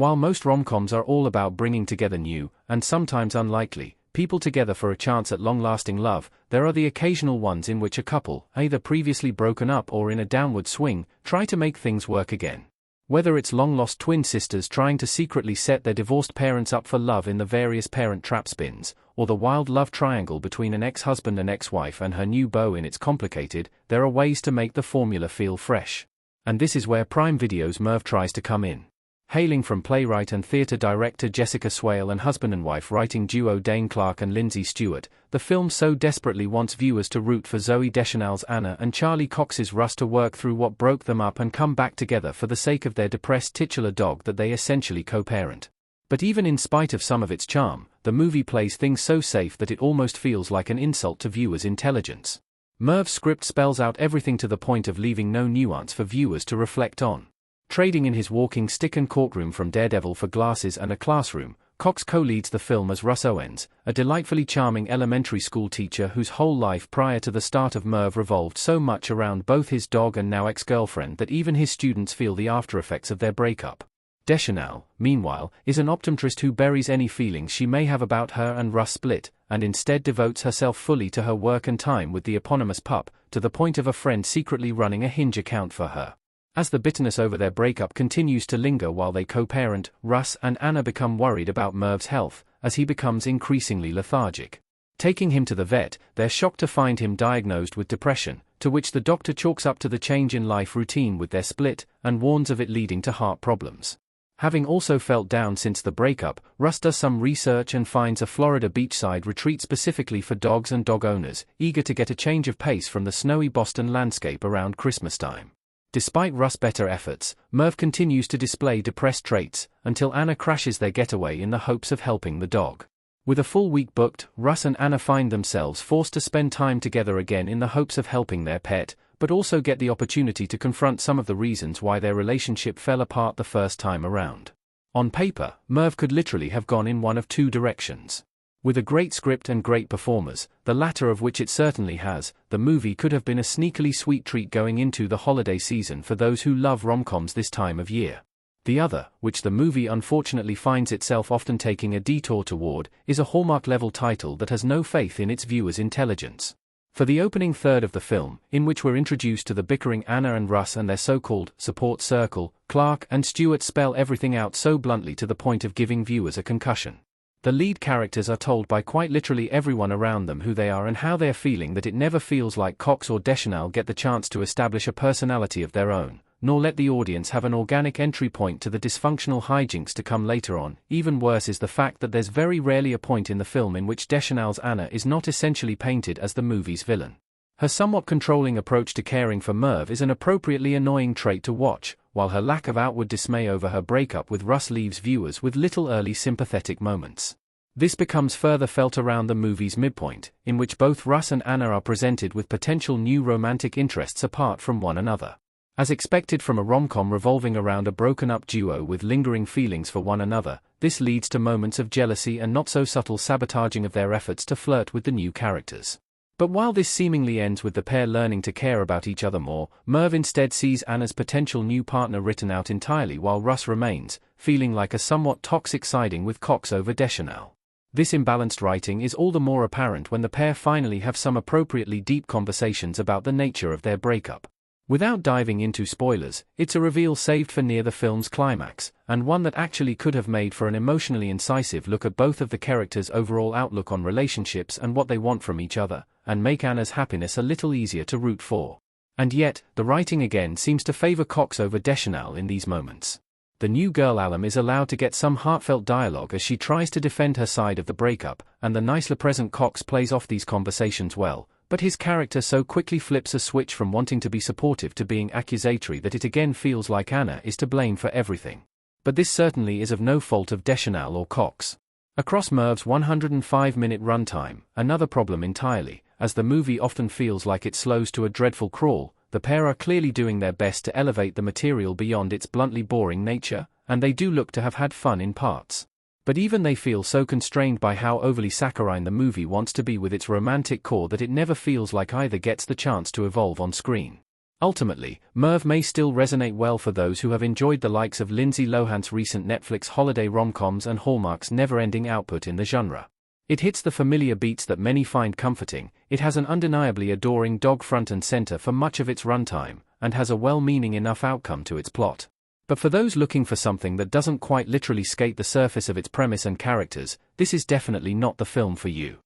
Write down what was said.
While most rom-coms are all about bringing together new, and sometimes unlikely, people together for a chance at long-lasting love, there are the occasional ones in which a couple, either previously broken up or in a downward swing, try to make things work again. Whether it's long-lost twin sisters trying to secretly set their divorced parents up for love in the various parent trap spins, or the wild love triangle between an ex-husband and ex-wife and her new beau in It's Complicated, there are ways to make the formula feel fresh. And this is where Prime Video's Merv tries to come in. Hailing from playwright and theatre director Jessica Swale and husband and wife writing duo Dane Clark and Lindsay Stewart, the film so desperately wants viewers to root for Zooey Deschanel's Anna and Charlie Cox's Russ to work through what broke them up and come back together for the sake of their depressed titular dog that they essentially co-parent. But even in spite of some of its charm, the movie plays things so safe that it almost feels like an insult to viewers' intelligence. Merv's script spells out everything to the point of leaving no nuance for viewers to reflect on. Trading in his walking stick and courtroom from Daredevil for glasses and a classroom, Cox co-leads the film as Russ Owens, a delightfully charming elementary school teacher whose whole life prior to the start of Merv revolved so much around both his dog and now ex-girlfriend that even his students feel the after-effects of their breakup. Deschanel, meanwhile, is an optometrist who buries any feelings she may have about her and Russ' split, and instead devotes herself fully to her work and time with the eponymous pup, to the point of a friend secretly running a Hinge account for her. As the bitterness over their breakup continues to linger while they co-parent, Russ and Anna become worried about Merv's health, as he becomes increasingly lethargic. Taking him to the vet, they're shocked to find him diagnosed with depression, to which the doctor chalks up to the change in life routine with their split, and warns of it leading to heart problems. Having also felt down since the breakup, Russ does some research and finds a Florida beachside retreat specifically for dogs and dog owners, eager to get a change of pace from the snowy Boston landscape around Christmas time. Despite Russ' better efforts, Merv continues to display depressed traits, until Anna crashes their getaway in the hopes of helping the dog. With a full week booked, Russ and Anna find themselves forced to spend time together again in the hopes of helping their pet, but also get the opportunity to confront some of the reasons why their relationship fell apart the first time around. On paper, Merv could literally have gone in one of two directions. With a great script and great performers, the latter of which it certainly has, the movie could have been a sneakily sweet treat going into the holiday season for those who love rom-coms this time of year. The other, which the movie unfortunately finds itself often taking a detour toward, is a Hallmark-level title that has no faith in its viewers' intelligence. For the opening third of the film, in which we're introduced to the bickering Anna and Russ and their so-called support circle, Clark and Stewart spell everything out so bluntly to the point of giving viewers a concussion. The lead characters are told by quite literally everyone around them who they are and how they're feeling that it never feels like Cox or Deschanel get the chance to establish a personality of their own, nor let the audience have an organic entry point to the dysfunctional hijinks to come later on. Even worse is the fact that there's very rarely a point in the film in which Deschanel's Anna is not essentially painted as the movie's villain. Her somewhat controlling approach to caring for Merv is an appropriately annoying trait to watch, while her lack of outward dismay over her breakup with Russ leaves viewers with little early sympathetic moments. This becomes further felt around the movie's midpoint, in which both Russ and Anna are presented with potential new romantic interests apart from one another. As expected from a rom-com revolving around a broken-up duo with lingering feelings for one another, this leads to moments of jealousy and not-so-subtle sabotaging of their efforts to flirt with the new characters. But while this seemingly ends with the pair learning to care about each other more, Merv instead sees Anna's potential new partner written out entirely while Russ remains, feeling like a somewhat toxic siding with Cox over Deschanel. This imbalanced writing is all the more apparent when the pair finally have some appropriately deep conversations about the nature of their breakup. Without diving into spoilers, it's a reveal saved for near the film's climax, and one that actually could have made for an emotionally incisive look at both of the characters' overall outlook on relationships and what they want from each other, and make Anna's happiness a little easier to root for. And yet, the writing again seems to favor Cox over Deschanel in these moments. The new girl Alum is allowed to get some heartfelt dialogue as she tries to defend her side of the breakup, and the nicely present Cox plays off these conversations well, but his character so quickly flips a switch from wanting to be supportive to being accusatory that it again feels like Anna is to blame for everything. But this certainly is of no fault of Deschanel or Cox. Across Merv's 105-minute runtime, another problem entirely, as the movie often feels like it slows to a dreadful crawl, the pair are clearly doing their best to elevate the material beyond its bluntly boring nature, and they do look to have had fun in parts. But even they feel so constrained by how overly saccharine the movie wants to be with its romantic core that it never feels like either gets the chance to evolve on screen. Ultimately, Merv may still resonate well for those who have enjoyed the likes of Lindsay Lohan's recent Netflix holiday rom-coms and Hallmark's never-ending output in the genre. It hits the familiar beats that many find comforting, it has an undeniably adoring dog front and center for much of its runtime, and has a well-meaning enough outcome to its plot. But for those looking for something that doesn't quite literally skate the surface of its premise and characters, this is definitely not the film for you.